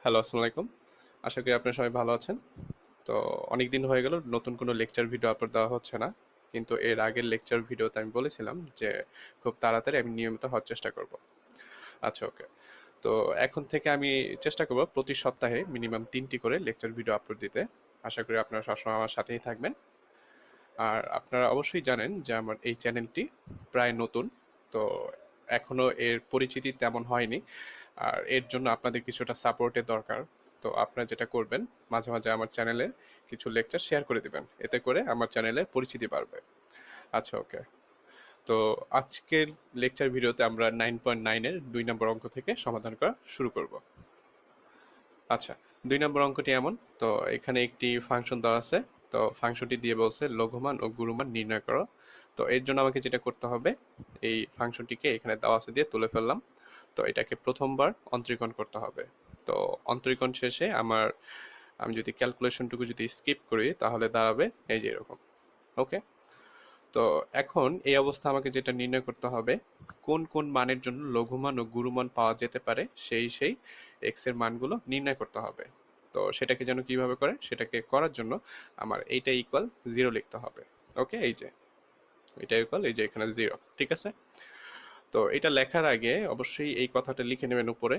Hello, আসসালামু আলাইকুম। আশা করি আপনারা সবাই ভালো আছেন। তো অনেক দিন হয়ে গেল নতুন কোনো লেকচার ভিডিও আপলোড দেওয়া হচ্ছে না। কিন্তু এর আগের লেকচার ভিডিওতে আমি বলেছিলাম যে খুব তাড়াতাড়ি আমি নিয়মিত হওয়ার চেষ্টা করব। আচ্ছা, ওকে। তো এখন থেকে আমি চেষ্টা করব প্রতি সপ্তাহে মিনিমাম 3টি করে লেকচার ভিডিও আপলোড দিতে। আশা করি আপনারা সবসময় আমার সাথেই থাকবেন। আর আপনারা অবশ্যই জানেন যে আমার এই চ্যানেলটি প্রায় নতুন। তো এখনো এর পরিচিতি তেমন হয়নি। আর এর জন্য আপনাদের কিছুটা সাপোর্টের দরকার। তো আপনারা যেটা করবেন, মাঝে মাঝে আমার চ্যানেলে কিছু লেকচার শেয়ার করে দিবেন, এতে করে আমার চ্যানেলের পরিচিতি বাড়বে। আচ্ছা, ওকে। তো আজকের লেকচার ভিডিওতে আমরা 9.9 এর 2 নম্বর অঙ্ক থেকে সমাধান করা শুরু করব। আচ্ছা, 2 নম্বর অঙ্কটি এমন। তো এখানে একটি ফাংশন দেওয়া আছে। তো ফাংশনটি দিয়ে বলছে লঘুমান ও গুরুমান নির্ণয় করো। তো এর জন্য আমাকে যেটা করতে হবে, এই ফাংশনটিকে এখানে দেওয়া আছে দিয়ে তুলে ফেললাম। তো এটাকে প্রথমবার অন্তরীকরণ করতে হবে। তো অন্তরীকরণ শেষে আমি যদি ক্যালকুলেশনটুকু যদি স্কিপ করি তাহলে দাঁড়াবে এই যে এরকম। ওকে। তো এখন এই অবস্থা আমাকে যেটা নির্ণয় করতে হবে, কোন কোন মানের জন্য লঘুমান ও গুরুমান পাওয়া যেতে পারে সেই এক্স এর মানগুলো নির্ণয় করতে হবে। তো সেটাকে যেন কিভাবে করে, সেটাকে করার জন্য আমার এইটা ইকুয়াল 0 লিখতে হবে। ওকে, এই যে এটা ইকুয়াল এই যে এখানে 0, ঠিক আছে। তো এটা লেখার আগে অবশ্যই এই কথাটা লিখে নেবেন উপরে।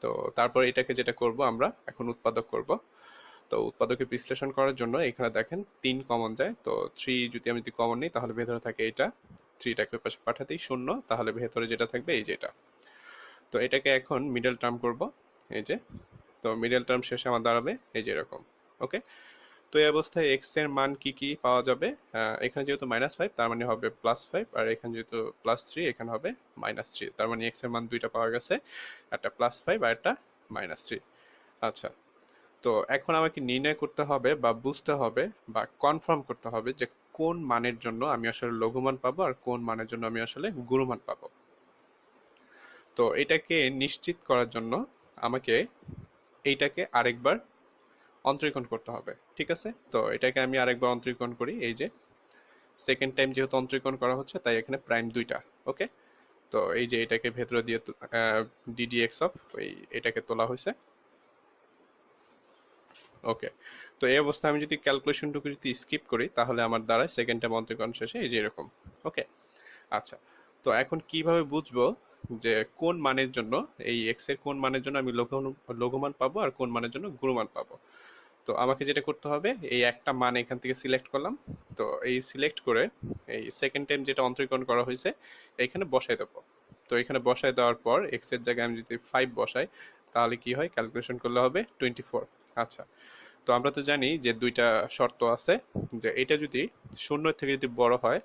তো তারপর এটাকে যেটা করব, আমরা এখন উৎপাদক করব। তো উৎপাদকে বিশ্লেষণ করার জন্য এখানে দেখেন 3 কমন যায়। তো 3 যদি আমি কমন নিই তাহলে ভেতরে থাকে এটা। 3টাকে ওই পাশে পাঠাতেই শূন্য, তাহলে ভেতরে যেটা থাকবে এই যে এটা। তো এটাকে এখন মিডল টার্ম করব, এই যে। তো মিডল টার্ম শেষে আমার দাঁড়াবে এই যে এরকম। ওকে। তো এই অবস্থায় এক্স এর মান কি কি পাওয়া যাবে? এখানে যেহেতু -5 তার মানে হবে +5, আর এখানে যেহেতু +3 এখানে হবে -3। তার মানে এক্স এর মান দুইটা পাওয়া গেছে, একটা +5 আর একটা -3। আচ্ছা, তো এখন আমাকে নির্ণয় করতে হবে বা বুঝতে হবে বা কনফার্ম করতে হবে যে কোন মানের জন্য আমি আসলে লঘুমান পাবো আর কোন মানের জন্য আমি আসলে গুরুমান পাবো। তো এটাকে নিশ্চিত করার জন্য আমাকে এইটাকে আরেকবার অন্তরীকরণ করতে হবে, ঠিক আছে। তো এটাকে আমি আরেকবার অন্তরীকরণ করি, এই যে সেকেন্ড টাইম যেহেতু অন্তরীকরণ করা হচ্ছে তাই এখানে প্রাইম দুইটা। ওকে। তো এই যে এটাকে ভেতরে দিয়ে ডিডিএক্স অফ এটাকে তোলা হয়েছে। ওকে। তো এই অবস্থায় আমি যদি ক্যালকুলেশনটুকু যদি স্কিপ করি তাহলে আমার দ্বারা সেকেন্ড টাইম অন্তরীকরণ শেষে এই যে এরকম। ওকে। আচ্ছা, তো এখন কিভাবে বুঝবো যে কোন মানের জন্য, এই এক্স এর কোন মানের জন্য আমি লঘুমান পাবো আর কোন মানের জন্য গুরুমান পাবো? তো আমাকে যেটা করতে হবে, এই একটা মান এখান থেকে সিলেক্ট করলাম। তো এই সিলেক্ট করে এই সেকেন্ড টাইম যেটা অন্তরীকরণ করা হয়েছে এইখানে বসাই দেবো। তো এখানে বসাই দেওয়ার পর এক্স এর জায়গায় আমি যদি 5 বসাই তাহলে কি হয়, ক্যালকুলেশন করলে হবে 24। আচ্ছা, তো আমরা তো জানি যে দুইটা শর্ত আছে, যে এটা যদি শূন্য থেকে যদি বড় হয়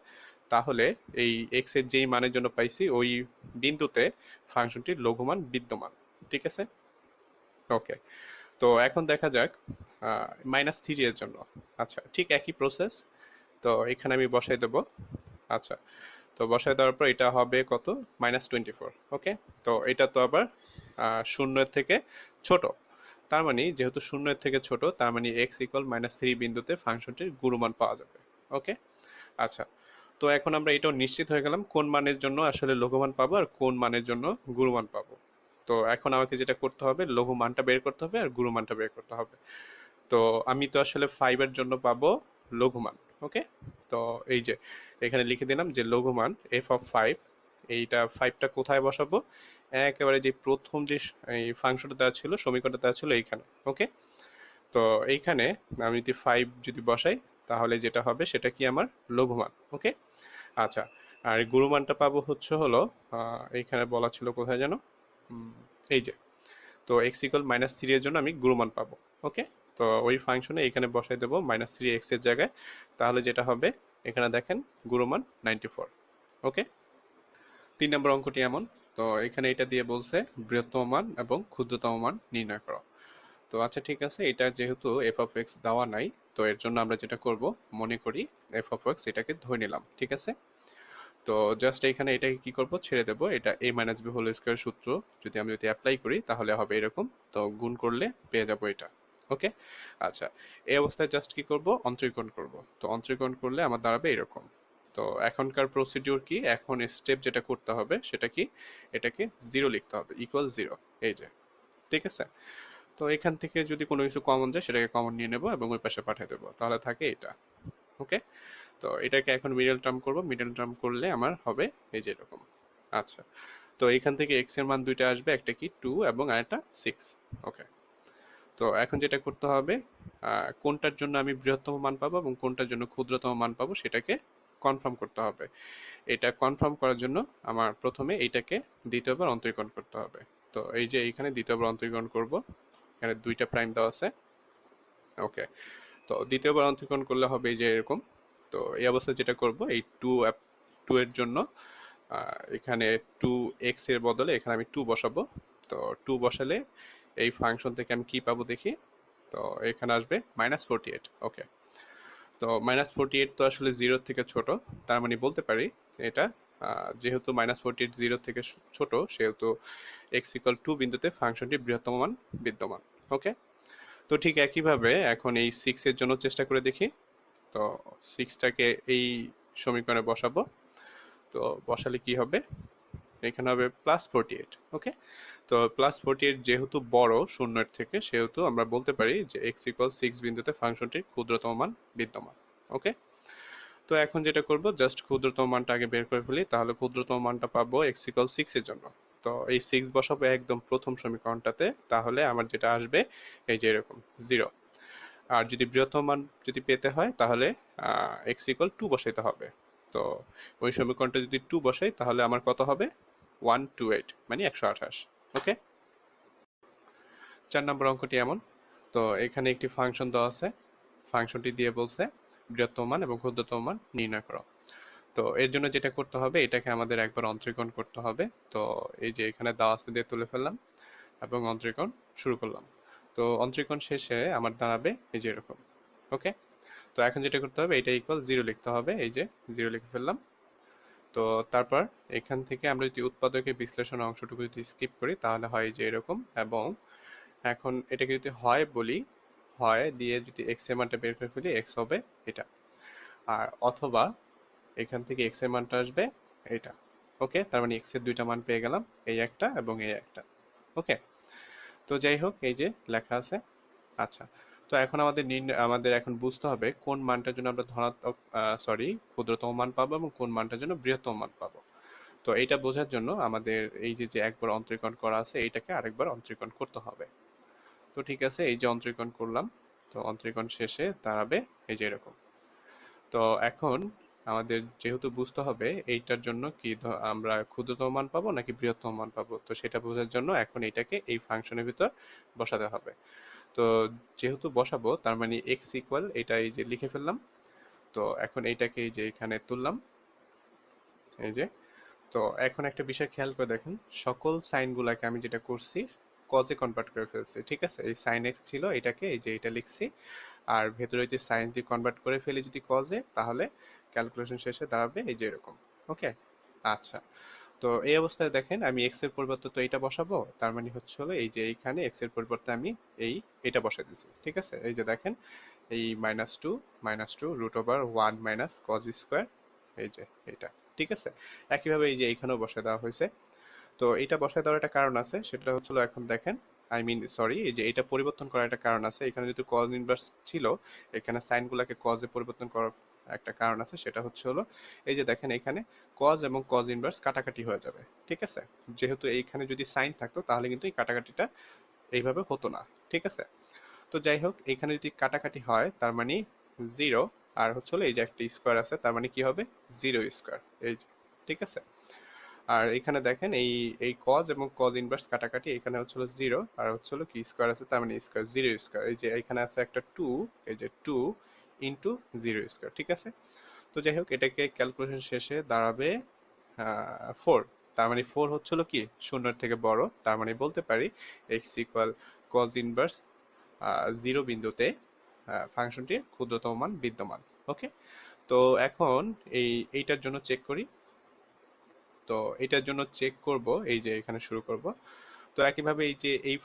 তাহলে এই এক্স এর যেই মানের জন্য পাইছি ওই বিন্দুতে ফাংশনটির লঘুমান বিদ্যমান, ঠিক আছে। ওকে। তো এখন দেখা যাক -3 এর জন্য। আচ্ছা, ঠিক একই প্রসেস। তো এখানে আমি বসাই দেব। আচ্ছা, তো বসাই দেওয়ার পর এটা হবে কত, -24। ওকে। তো এটা তো আবার শূন্যের থেকে ছোট। তার মানে যেহেতু শূন্যের থেকে ছোট তার মানে এক্স ইকুয়াল -3 বিন্দুতে ফাংশনটির গুণমান পাওয়া যাবে। ওকে। আচ্ছা, তো এখন আমরা এটাও নিশ্চিত হয়ে গেলাম কোন মানের জন্য আসলে লঘুমান পাবো আর কোন মানের জন্য গুরুমান পাবো। তো এখন আমাকে যেটা করতে হবে, লঘু মানটা বের করতে হবে আর গুরু মানটা বের করতে হবে। তো আমি তো আসলে 5 এর জন্য পাবো লঘুমান। ওকে। তো এই যে এখানে লিখে দিলাম যে লঘুমান f(5), এইটা 5টা কোথায় বসাবো, একেবারে যে প্রথম যে এই ফাংশনটা দেওয়া ছিল, সমীকরণটা দেওয়া ছিল এইখানে। ওকে। তো এইখানে আমি যদি 5 যদি বসাই তাহলে যেটা হবে সেটা কি আমার লঘুমান। ওকে। আচ্ছা, আর গুরুমানটা পাবো হচ্ছে হলো এইখানে বলা ছিল কোথায় যেন, উম, এই যে। তো এক্স ইকুয়াল -3 এর জন্য আমি গুণমান পাবো। ওকে। তো ওই ফাংশনে এখানে বসাই দেবো -3 এর জায়গায়, তাহলে যেটা হবে এখানে দেখেন গুণমান 94। ওকে। 3 নম্বর অঙ্কটি এমন। তো এখানে এটা দিয়ে বলছে বৃহত্তম মান এবং ক্ষুদ্রতম মান নির্ণয় করো। তো আচ্ছা, ঠিক আছে, এটা যেহেতু এফ অফ এক্স দেওয়া নাই, তো এর জন্য আমরা যেটা করব, মনে করি এফ অফ এক্স এটাকে ধরে নিলাম, ঠিক আছে। তো জাস্ট এখানে এটাকে কি করব, ছেড়ে দেব। এটা a minus B whole square সূত্র যদি অ্যাপ্লাই করি তাহলে হবে এরকম। তো গুণ করলে পেয়ে যাব এটা। ওকে। আচ্ছা, এই অবস্থায় জাস্ট কি করব, অন্তরীকরণ করব। তো অন্তরীকরণ করলে আমার দাঁড়াবে এরকম। তো এখনকার প্রসিডিউর কি, এখন স্টেপ যেটা করতে হবে সেটা কি, এটাকে 0 লিখতে হবে, ইকুয়াল 0। এই যে ঠিক আছে। তো এখান থেকে যদি কোনো কিছু কমন যায় সেটাকে কমন নিয়ে নেব এবং ওই পাশে পাঠিয়ে দেবো, তাহলে থাকে এটা। ওকে। তো এটাকে এখন মিডল টার্ম করব, মিডল টার্ম করলে আমার হবে এই যে এরকম। আচ্ছা, তো এখান থেকে এক্স এর মান দুইটা আসবে, একটা কি 2 এবং আরেকটা 6। ওকে। তো এখন যেটা করতে হবে, কোনটার জন্য আমি বৃহত্তম মান পাবো এবং কোনটার জন্য ক্ষুদ্রতম মান পাবো সেটাকে কনফার্ম করতে হবে। এটা কনফার্ম করার জন্য আমার প্রথমে এইটাকে দ্বিতীয়বার অন্তরীকরণ করতে হবে। তো এই যে এইখানে দ্বিতীয়বার অন্তরীকরণ করব, এখানে দুইটা প্রাইম দেওয়া আছে। ওকে। তো দ্বিতীয়বার অন্তরীকরণ করলে হবে এই যে এরকম। তো এই অবস্থায় যেটা করব, এই টু এর জন্য এখানে 2x এর বদলে এখানে আমি 2 বসাবো। তো 2 বসালে এই ফাংশন থেকে আমি কি পাবো দেখি। তো এখানে আসবে -48। ওকে। তো -48 তো আসলে 0 থেকে ছোট, তার মানে বলতে পারি এটা যেহেতু -48 0 থেকে ছোট, সেহেতু x = 2 বিন্দুতে ফাংশনটি বৃহত্তম মান বিদ্যমান। ওকে। তো ঠিক একইভাবে এখন এই 6 এর জন্য চেষ্টা করে দেখি। তো 6টাকে এই সমীকরণে বসাবো। তো বসালে কি হবে, এখানে হবে +48। ওকে। তো +48 যেহেতু বড় শূন্যের থেকে, সেহেতু আমরা বলতে পারি যে x = 6 বিন্দুতে ফাংশনটির ক্ষুদ্রতম মান বিদ্যমান। ওকে। তো এখন যেটা করব, জাস্ট ক্ষুদ্রতম মানটা আগে বের করে ফেলি, তাহলে ক্ষুদ্রতম মানটা পাবো x = 6 এর জন্য। তো এই 6 বসাবো একদম প্রথম সমীকরণটাতে, তাহলে আমার যেটা আসবে এই যে এরকম 0। আর যদি বৃহত্তম মান যদি পেতে হয় তাহলে x = 2 বসাইতে হবে। তো ওই সমীকরণটা যদি 2 বসাই তাহলে আমার কত হবে, 128 মানে 128। ওকে। 4 নম্বর অঙ্কটি এমন। তো এখানে একটি ফাংশন দেওয়া আছে, ফাংশনটি দিয়ে বলছে বৃহত্তম মান এবং ক্ষুদ্রতম মান নির্ণয় করো। তো এর জন্য যেটা করতে হবে, এটাকে আমাদের একবার অন্তরীকরণ করতে হবে। তো এই যে এখানে দেওয়া আছে দিয়ে তুলে ফেললাম এবং অন্তরীকরণ শুরু করলাম। তো অন্তরীকরণ শেষে আমার দাঁড়াবে এই যে এরকম। ওকে। তো এখন যেটা করতে হবে, এটা ইকুয়াল 0 লিখতে হবে, এই যে 0 লিখে ফেললাম। তো তারপর এখান থেকে আমরা যদি উৎপাদকের বিশ্লেষণ অংশটুকু যদি স্কিপ করি তাহলে হয় যে এরকম। এবং এখন এটাকে যদি হয় বলি, হয় দিয়ে যদি এক্স এর মানটা বের করে ফেলি, এক্স হবে এটা। আর অথবা এখান থেকে এক্স এর মানটা আসবে এটা। ওকে। তার মানে এক্স এর দুইটা মান পেয়ে গেলাম, এই একটা এবং এই একটা। ওকে। তো যাই হোক, এই যে লেখা আছে। আচ্ছা, তো এখন আমাদের এখন বুঝতে হবে কোন মানটার জন্য আমরা ধনাত্মক ক্ষুদ্রতম মান পাবো এবং কোন মানটার জন্য বৃহত্তম মান পাবো। তো এইটা বোঝার জন্য আমাদের এই যে যে একবার অন্তরীকরণ করা আছে, এইটাকে আরেকবার অন্তরীকরণ করতে হবে। তো ঠিক আছে, এই যে অন্তরীকরণ করলাম। তো অন্তরীকরণ শেষে দাঁড়াবে এই যে এরকম। তো এখন আমাদের যেহেতু বুঝতে হবে এইটার জন্য কি আমরা ক্ষুদ্রতম মান পাবো নাকি বৃহত্তম মান পাবো, তো সেটা বোঝার জন্য এখন এটাকে এই ফাংশনের ভিতর বসাতে হবে। তো যেহেতু বসাবো, তার মানে x = এটা এই যে লিখে ফেললাম। তো এখন এইটাকে এই যে এখানে তুললাম, এই যে। তো এখন একটা বিষয় খেয়াল করে দেখেন, সকল সাইন গুলাকে আমি যেটা করছি কজে কনভার্ট করে ফেলছি। ঠিক আছে, এই সাইন এক্স ছিল, এটাকে এই যে এটা লিখছি। আর ভেতরে যদি সাইন দিয়ে কনভার্ট করে ফেলি যদি কজে, তাহলে ক্যালকুলেশন শেষে দাঁড়াবে এই যে এরকম। ওকে। আচ্ছা, তো এই অবস্থায় দেখেন আমি এক্স এর পরিবর্তে তো এটা বসাবো, তার মানে হচ্ছে হলো এই যে এইখানে এক্স এর পরিবর্তে আমি এটা বসাই দিছি। ঠিক আছে, এই যে দেখেন এই -2 √1 - cos স্কয়ার, এই যে এটা। ঠিক আছে, একইভাবে এই যে এইখানেও বসায় দেওয়া হয়েছে। তো এটা বসায় দেওয়ার একটা কারণ আছে, সেটা হচ্ছিল এখন দেখেন, এই যে এটা পরিবর্তন করার একটা কারণ আছে। এখানে যেহেতু cos ইনভার্স ছিল, এখানে সাইন গুলাকে cos এ পরিবর্তন করার একটা কারণ আছে, সেটা হচ্ছে হলো এই যে দেখেন এখানে cos এবং cos ইনভার্স কাটাকাটি হয়ে যাবে। ঠিক আছে, যেহেতু এইখানে যদি সাইন থাকতো তাহলে কিন্তু এই কাটাকাটিটা এইভাবে হতো না। ঠিক আছে। তো যাই হোক, এখানে যদি কাটাকাটি হয় তার মানে 0, আর হচ্ছে হলো এই যে একটা স্কয়ার আছে, তার মানে কি হবে 0 স্কয়ার, এই যে। ঠিক আছে। আর এখানে দেখেন এই cos এবং cos ইনভার্স কাটাকাটি, এখানে হচ্ছে হলো 0 আর হচ্ছে হলো কি স্কয়ার আছে, তার মানে স্কয়ার, 0 স্কয়ার, এই যে এখানে আছে একটা 2, এই যে 2 ইনটু 0 স্কয়ার। ঠিক আছে। তো যাই হোক, এটাকে ক্যালকুলেশন শেষে দাঁড়াবে 4। তার মানে 4 হচ্ছে হলো কি শূন্যের থেকে বড়, তার মানে বলতে পারি x = cos ইনভার্স 0 বিন্দুতে ফাংশনটির ক্ষুদ্রতম মান বিদ্যমান। ওকে। তো এখন এইটার জন্য চেক করি। তো এটার জন্য চেক করব, এই যে এখানে শুরু করব। তো একইভাবে এই যে এই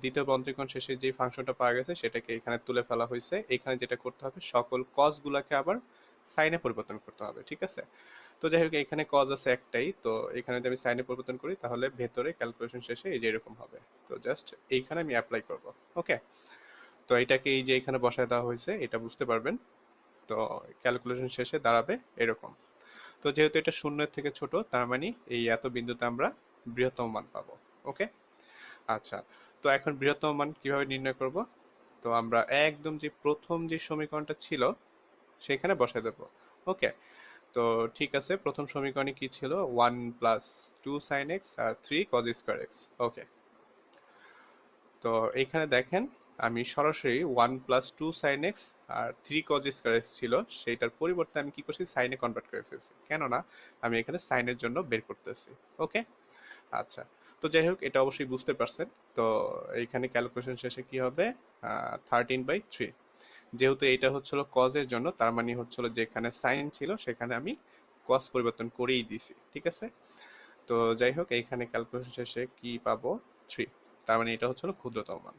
দ্বিতীয় অন্তরীকরণ শেষে যে ফাংশনটা পাওয়া গেছে সেটাকে এখানে তুলে ফেলা হয়েছে। এখানে যেটা করতে হবে, সকল কস গুলাকে আবার সাইনে পরিবর্তন করতে হবে। ঠিক আছে। তো তো যাই হোক এখানে কজ আছে একটাই, তো এখানে যদি আমি সাইনে পরিবর্তন করি তাহলে ভেতরে ক্যালকুলেশন শেষে এই যে এরকম হবে। তো জাস্ট এইখানে আমি অ্যাপ্লাই করব। ওকে, তো এটাকে এই যে এখানে বসায় দেওয়া হয়েছে এটা বুঝতে পারবেন। তো ক্যালকুলেশন শেষে দাঁড়াবে এরকম। তো যেহেতু এটা শূন্যের থেকে ছোট তার মানে এই এত বিন্দুতে আমরা বৃহত্তম মান পাবো। ওকে, আচ্ছা, তো এখন বৃহত্তম মান কিভাবে নির্ণয় করব? তো আমরা একদম যে প্রথম যে সমীকরণটা ছিল সেখানে বসায় দেব। ওকে, তো ঠিক আছে, প্রথম সমীকরণে কি ছিল? 1 + 2 sin x আর 3 cos²x। ওকে, তো এইখানে দেখেন আমি সরাসরি 1 + 2 sin x আর 3 cos² ছিল, সেইটার পরিবর্তে আমি কি করছি, সাইনে কনভার্ট করে ফেলছি, কেননা আমি এখানে সাইনের জন্য বের করতেছি। ওকে, আচ্ছা, তো যাই হোক এটা অবশ্যই বুঝতে পারছেন। তো এইখানে ক্যালকুলেশন শেষে কি হবে, 13/3। যেহেতু এটা হচ্ছিল কজের জন্য তার মানে হচ্ছিল যেখানে সাইন ছিল সেখানে আমি কস পরিবর্তন করেই দিছি, ঠিক আছে। তো যাই হোক এইখানে ক্যালকুলেশন শেষে কি পাবো, 3। তার মানে এটা হচ্ছিল ক্ষুদ্রতম মান।